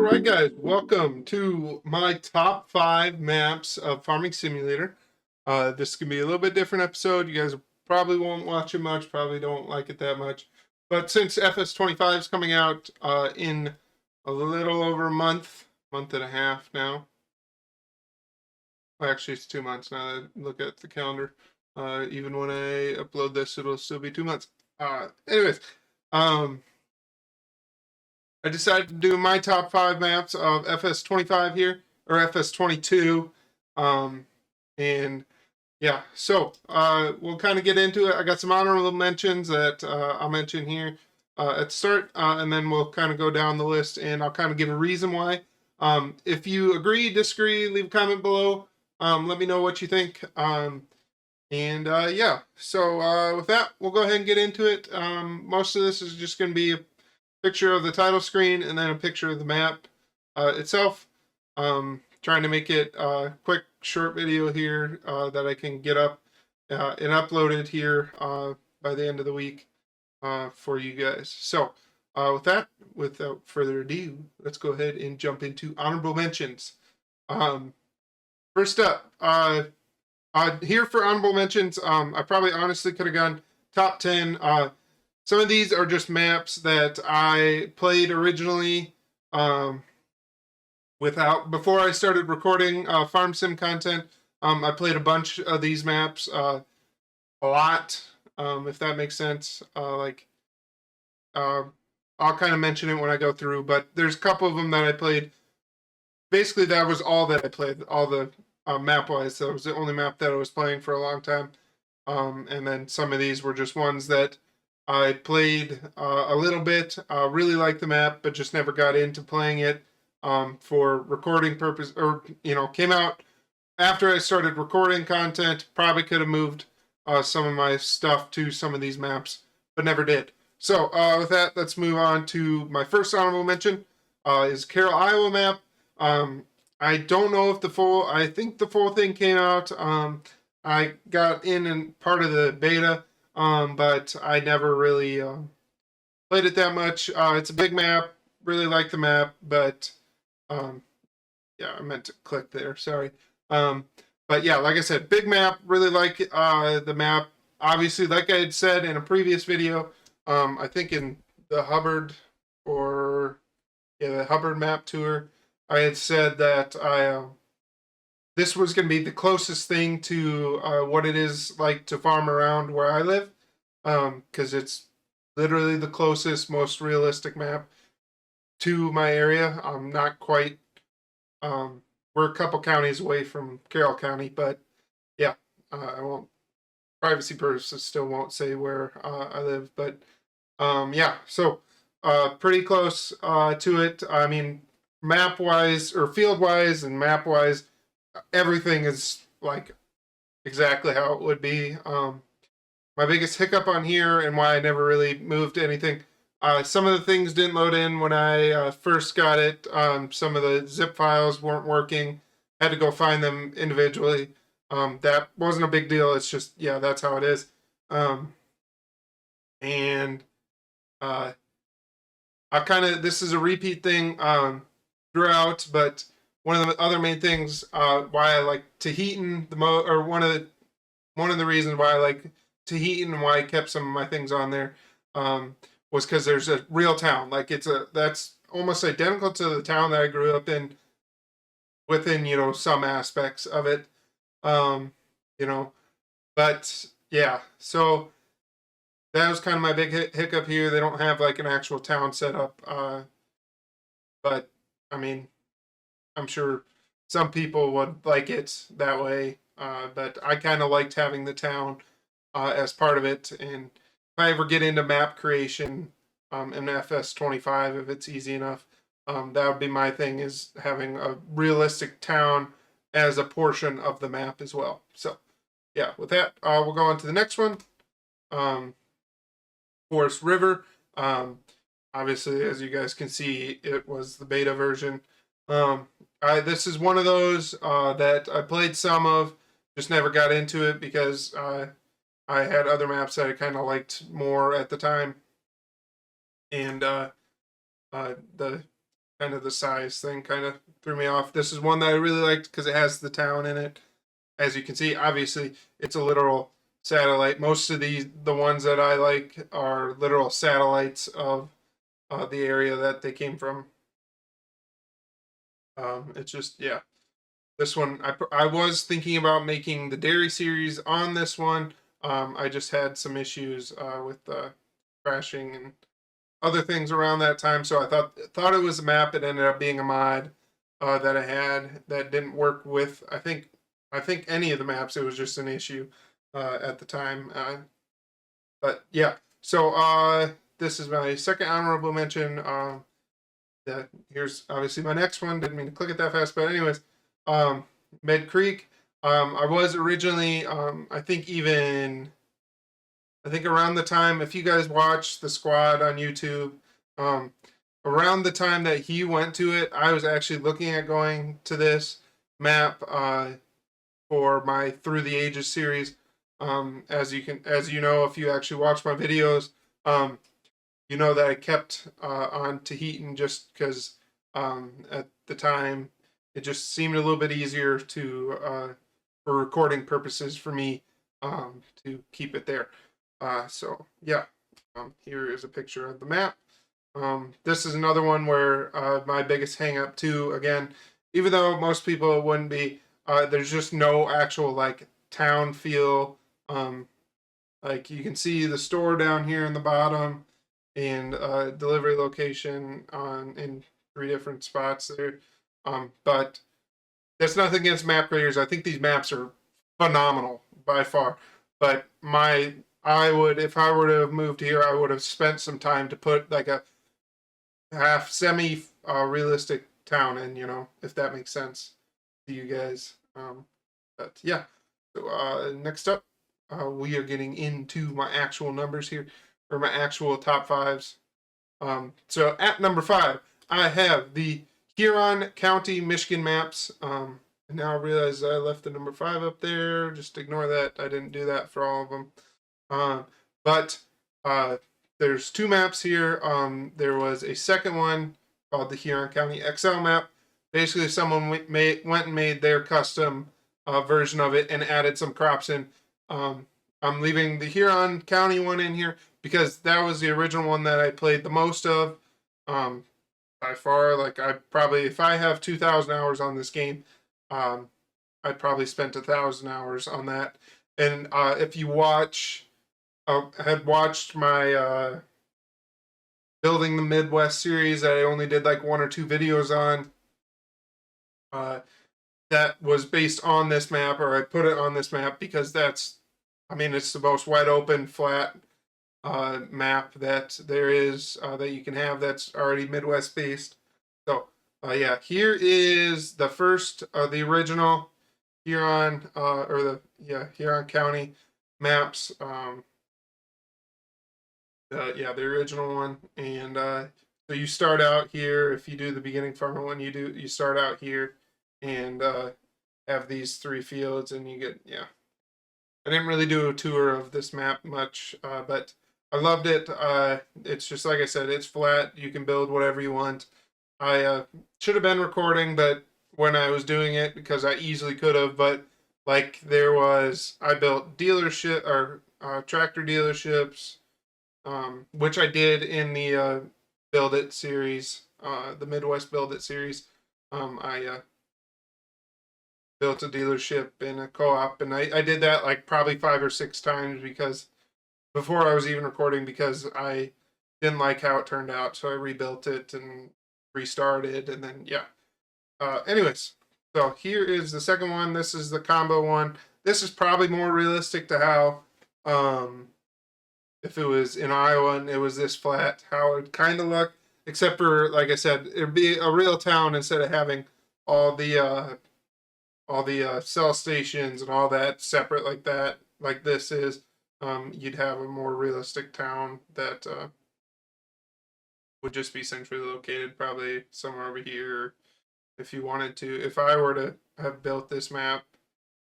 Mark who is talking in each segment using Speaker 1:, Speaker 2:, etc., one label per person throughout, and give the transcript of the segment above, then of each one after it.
Speaker 1: Alright guys, welcome to my top 5 maps of Farming Simulator. This is going to be a little bit different episode. You guys probably won't watch it much, probably don't like it that much. But since FS25 is coming out in a little over a month and a half now. Well, actually it's 2 months now that I look at the calendar. Even when I upload this, it'll still be 2 months. Anyways, I decided to do my top 5 maps of FS25 here, or FS22. And yeah, so we'll kind of get into it. I got some honorable mentions that I'll mention here at the start, and then we'll kind of go down the list, and I'll kind of give a reason why. If you agree, disagree, leave a comment below. Let me know what you think. Yeah, so with that, we'll go ahead and get into it. Most of this is just going to be a picture of the title screen and then a picture of the map itself. Trying to make it a quick short video here that I can get up and uploaded here by the end of the week for you guys. So with that, without further ado, let's go ahead and jump into honorable mentions. First up, here for honorable mentions, I probably honestly could have gone top 10. Some of these are just maps that I played originally before I started recording farm sim content. I played a bunch of these maps a lot, if that makes sense. I'll kind of mention it when I go through, but there's a couple of them that I played. Basically, that was all that I played, all the map-wise. That was the only map that I was playing for a long time. And then some of these were just ones that I played a little bit, really liked the map, but just never got into playing it for recording purpose, or, came out after I started recording content. Probably could have moved some of my stuff to some of these maps, but never did. So with that, let's move on to my first honorable mention, is Carroll, Iowa map. I don't know if I think the full thing came out. I got in part of the beta, but I never really played it that much. It's a big map, really like the map, but yeah, I meant to click there, sorry. But yeah, like I said, big map, really like the map. Obviously, like I had said in a previous video, I think in the Hubbard, the Hubbard map tour, I had said that this was going to be the closest thing to what it is like to farm around where I live, because it's literally the closest, most realistic map to my area. I'm not quite, we're a couple counties away from Carroll County, but yeah, I won't, privacy purposes, still won't say where I live, but yeah, so pretty close to it. I mean, map-wise, or field-wise and map-wise, everything is like exactly how it would be. My biggest hiccup on here, and why I never really moved anything, some of the things didn't load in when I first got it. Some of the zip files weren't working. Had to go find them individually. That wasn't a big deal. It's just, yeah, that's how it is. This is a repeat thing throughout, but one of the other main things why I like Tahitian one of the reasons why I like Tahitian and why I kept some of my things on there was because there's a real town. Like that's almost identical to the town that I grew up in, within some aspects of it. But yeah, so that was kind of my big hiccup here. They don't have like an actual town set up, but I mean, I'm sure some people would like it that way, but I kind of liked having the town as part of it. And if I ever get into map creation in FS25, if it's easy enough, that would be my thing, is having a realistic town as a portion of the map as well. So yeah, with that, we'll go on to the next one. Forest River. Obviously, as you guys can see, it was the beta version. This is one of those that I played some of, just never got into it because I had other maps that I kind of liked more at the time. And the kind of the size thing kind of threw me off. This is one that I really liked because it has the town in it. As you can see, obviously it's a literal satellite. Most of the ones that I like are literal satellites of the area that they came from. It's just, yeah. This one, I was thinking about making the dairy series on this one. I just had some issues with crashing and other things around that time, so I thought it was a map. It ended up being a mod that I had that didn't work with. I think any of the maps. It was just an issue at the time. But yeah, so this is my second honorable mention. Here's obviously my next one. Didn't mean to click it that fast, but anyways, Med Creek. I was originally, I think around the time, if you guys watch the squad on YouTube, um, around the time that he went to it, I was actually looking at going to this map for my Through the Ages series. As you know, if you actually watch my videos, you know that I kept on Tahitian just because at the time it just seemed a little bit easier to for recording purposes for me to keep it there. So yeah, here is a picture of the map. This is another one where my biggest hang up too, again, even though most people wouldn't be, there's just no actual like town feel. Like you can see the store down here in the bottom and delivery location in 3 different spots there. But that's nothing against map creators. I think these maps are phenomenal by far. But if I were to have moved here, I would have spent some time to put like a half semi realistic town in, if that makes sense to you guys. But yeah, so next up, we are getting into my actual numbers here, or my actual top 5s. So at number 5, I have the Huron County, Michigan maps. And now I realize I left the number 5 up there. Just ignore that. I didn't do that for all of them. But there's 2 maps here. There was a second one called the Huron County XL map. Basically, someone went and made their custom version of it and added some crops in. I'm leaving the Huron County one in here because that was the original one that I played the most of. By far, like if I have 2,000 hours on this game, I'd probably spent 1,000 hours on that. And if you had watched my Building the Midwest series that I only did like 1 or 2 videos on, that was based on this map, or I put it on this map because it's the most wide open, flat map that there is that you can have that's already Midwest based. So yeah, here is the first, the original Huron Huron County maps. Yeah, the original one, and so you start out here. If you do the beginning farmer one, you start out here and have these 3 fields, and you get, yeah. I didn't really do a tour of this map much, but I loved it. It's just like I said, it's flat. You can build whatever you want. I should have been recording, but when I was doing it, because I easily could have, but like I built dealership or tractor dealerships, which I did in the Build It series, the Midwest Build It series. I built a dealership in a co-op, and I did that like probably 5 or 6 times because before I was even recording, because I didn't like how it turned out, so I rebuilt it and restarted, and then yeah. Anyways, so here is the second one. This is the combo one. This is probably more realistic to how if it was in Iowa and it was this flat, how it kind of look, except for, like I said, it'd be a real town instead of having all the cell stations and all that separate like that, like this is. You'd have a more realistic town that would just be centrally located, probably somewhere over here. If you wanted to, if I were to have built this map,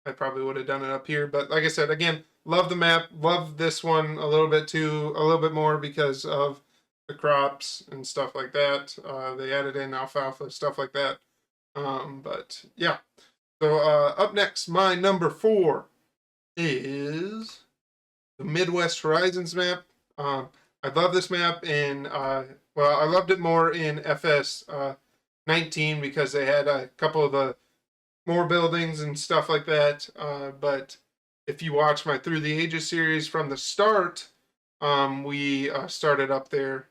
Speaker 1: I probably would have done it up here. But like I said, again, love the map, love this one a little bit too, a little bit more because of the crops and stuff like that. They added in alfalfa, stuff like that. But yeah. So up next, my number 4 is the Midwest Horizons map. I love this map in well, I loved it more in FS 19 because they had a couple of the more buildings and stuff like that. But if you watch my Through the Ages series from the start, we started up there,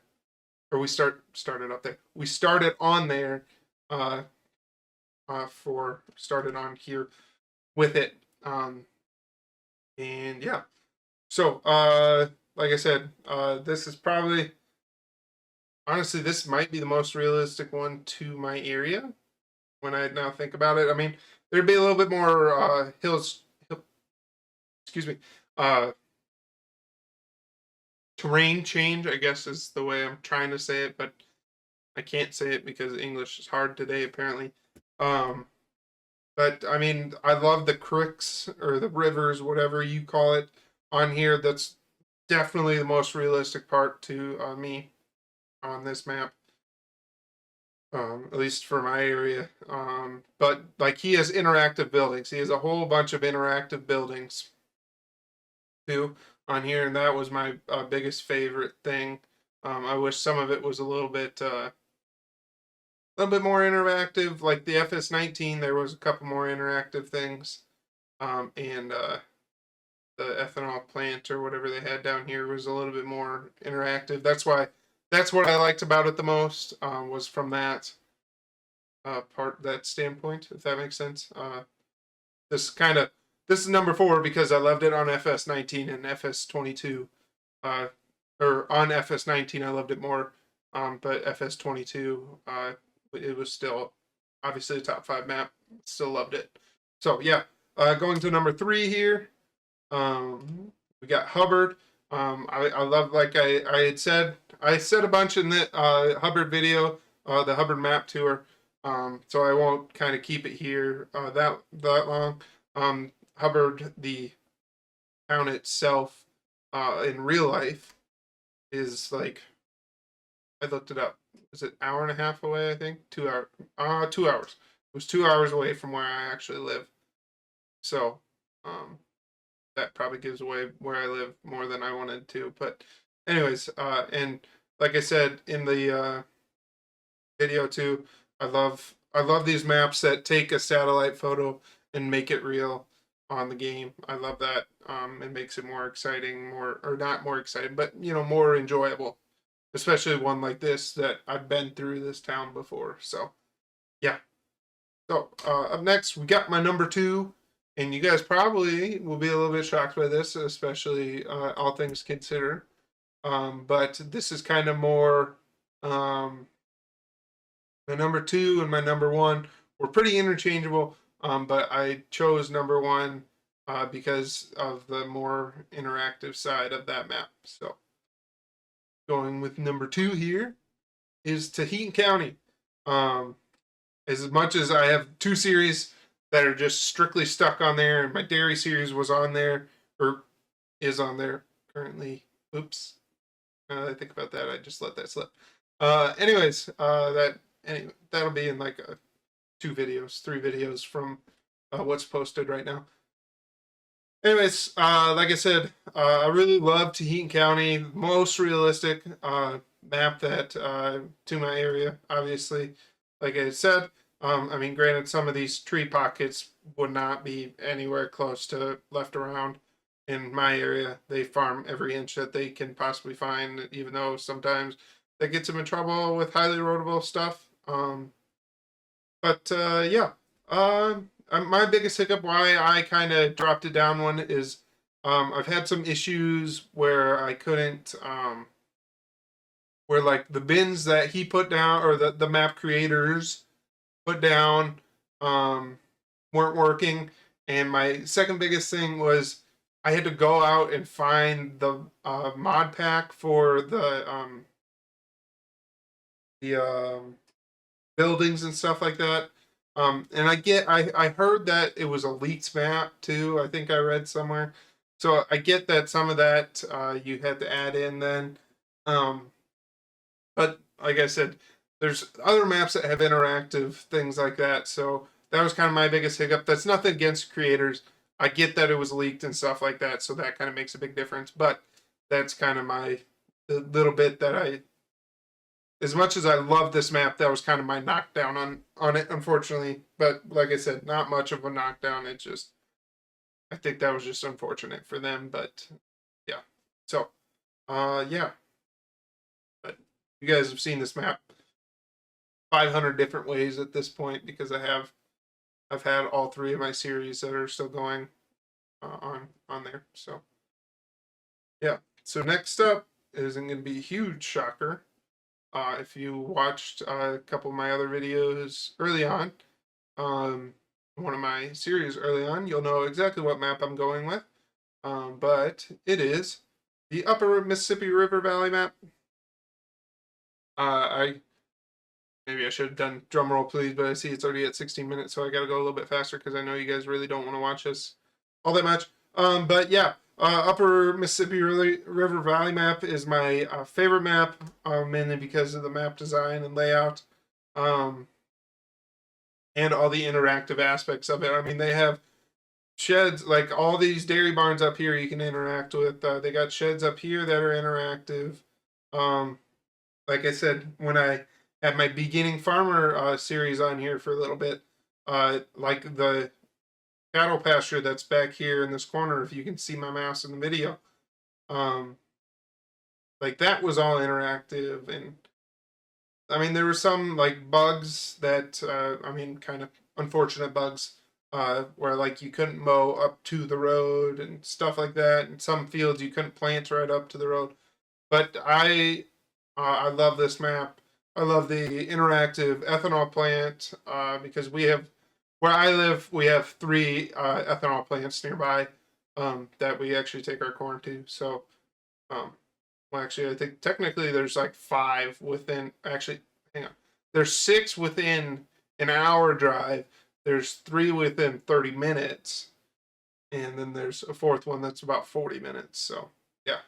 Speaker 1: or started up there. We started on there, uh, started on here with it, and yeah. So, like I said, this is probably honestly this might be the most realistic one to my area when I now think about it. I mean, there'd be a little bit more excuse me, uh, terrain change, I guess is the way I'm trying to say it, but I can't say it because English is hard today, apparently. Um, but I mean, I love the crooks or the rivers, whatever you call it, on here. That's definitely the most realistic part to me on this map, at least for my area. But like he has interactive buildings. He has a whole bunch of interactive buildings too on here, and that was my biggest favorite thing. I wish some of it was a little bit more interactive. Like the FS19, there was a couple more interactive things, and the ethanol plant or whatever they had down here was a little bit more interactive. That's what I liked about it the most. Was from that that standpoint, if that makes sense. This kind of this is number 4 because I loved it on FS19 and FS22. Uh, or on FS19, I loved it more. But FS22, it was still obviously a top 5 map. Still loved it. So yeah, going to number 3 here. We got Hubbard. I love, like I said a bunch in the Hubbard video, the Hubbard map tour. So I won't kind of keep it here that long. Hubbard, the town itself, in real life, is like, I looked it up. Is it hour and a half away? I think 2 hour. 2 hours. It was 2 hours away from where I actually live. So, that probably gives away where I live more than I wanted to. But, anyways, and like I said in the video too, I love these maps that take a satellite photo and make it real on the game. I love that. It makes it more exciting, more or not more exciting, but more enjoyable. Especially one like this that I've been through this town before. So yeah. So up next we got my number 2, and you guys probably will be a little bit shocked by this, especially all things considered. But this is kind of more my number 2 and my number 1 were pretty interchangeable, but I chose number 1 because of the more interactive side of that map. So going with number 2 here is Huron County. As much as I have 2 series that are just strictly stuck on there, and my dairy series was on there, or is on there currently. Oops. Now that I think about that, I just let that slip. Anyways, that'll be in like 3 videos from what's posted right now. Anyways, like I said, I really love Huron County. Most realistic map that to my area, obviously. Like I said, I mean, granted, some of these tree pockets would not be anywhere close to left around in my area. They farm every inch that they can possibly find, even though sometimes that gets them in trouble with highly roadable stuff. But yeah, my biggest hiccup why I kind of dropped it down one is I've had some issues where I couldn't where like the bins that he put down or the map creators put down weren't working, and my second biggest thing was I had to go out and find the mod pack for the buildings and stuff like that. And I heard that it was a leaks map too. I think I read somewhere. So I get that some of that you had to add in then. Um, But like I said, there's other maps that have interactive things like that. So that was kind of my biggest hiccup. That's nothing against creators. I get that it was leaked and stuff like that, so that kind of makes a big difference. But that's kind of my little bit that I, as much as I love this map, that was kind of my knockdown on it, unfortunately. But like I said, not much of a knockdown. It just, I think that was just unfortunate for them. But yeah, so yeah. But you guys have seen this map 500 different ways at this point because I've had all 3 of my series that are still going on there. So yeah. So next up isn't going to be a huge shocker. If you watched a couple of my other videos early on, one of my series early on, you'll know exactly what map I'm going with. But it is the Upper Mississippi River Valley map. Maybe I should have done drum roll, please, but I see it's already at 16 minutes, so I got to go a little bit faster because I know you guys really don't want to watch this all that much. But yeah, Upper Mississippi River Valley map is my favorite map, mainly because of the map design and layout, and all the interactive aspects of it. I mean, they have sheds, like all these dairy barns up here you can interact with. They got sheds up here that are interactive. Like I said, when I had my beginning farmer series on here for a little bit, like the cattle pasture that's back here in this corner, if you can see my mouse in the video, like that was all interactive. And I mean, there were some like bugs that, I mean, kind of unfortunate bugs, where like you couldn't mow up to the road and stuff like that. And some fields you couldn't plant right up to the road. But I love this map. I love the interactive ethanol plant, because we have, where I live, we have 3 ethanol plants nearby, that we actually take our corn to. So, well, actually, I think technically there's like 5 within, actually, hang on. There's 6 within an hour drive. There's 3 within 30 minutes. And then there's a 4th one that's about 40 minutes. So, yeah.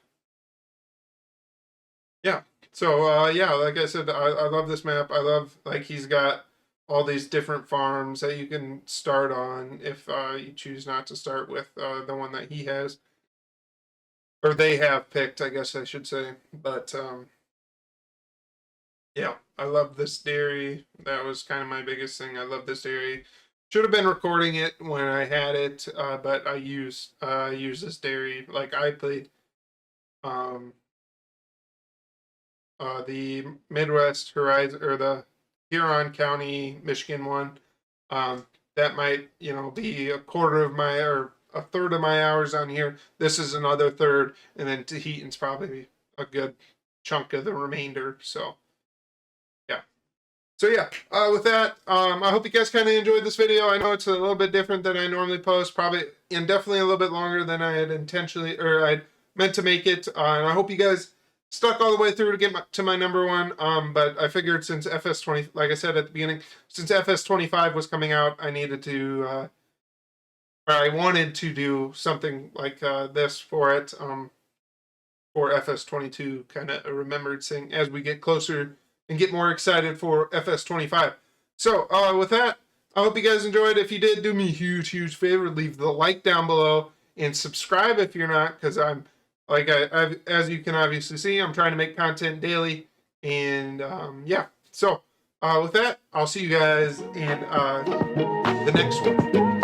Speaker 1: Yeah. So yeah, like I said, I love this map. I love, like, he's got all these different farms that you can start on if you choose not to start with the one that he has, or they have picked, I guess I should say. But yeah, I love this dairy. That was kind of my biggest thing. I love this dairy. Should have been recording it when I had it, but I used this dairy. Like I played um, the Midwest Horizon, or the Huron County, Michigan one. That might, be a quarter of my, or a third of my hours on here. This is another third, and then Tahitian's probably a good chunk of the remainder. So yeah. So yeah, with that, I hope you guys kind of enjoyed this video. I know it's a little bit different than I normally post, probably, and definitely a little bit longer than I had intentionally, or I'd meant to make it. And I hope you guys stuck all the way through to get to my number one. But I figured since FS20, like I said at the beginning, since FS25 was coming out, I needed to, or I wanted to do something like this for it, for FS22, kind of a remembered thing as we get closer and get more excited for FS25. So with that, I hope you guys enjoyed. If you did, do me a huge favor, leave the like down below and subscribe if you're not, because I'm, like, as you can obviously see, I'm trying to make content daily. And yeah, so with that, I'll see you guys in the next one.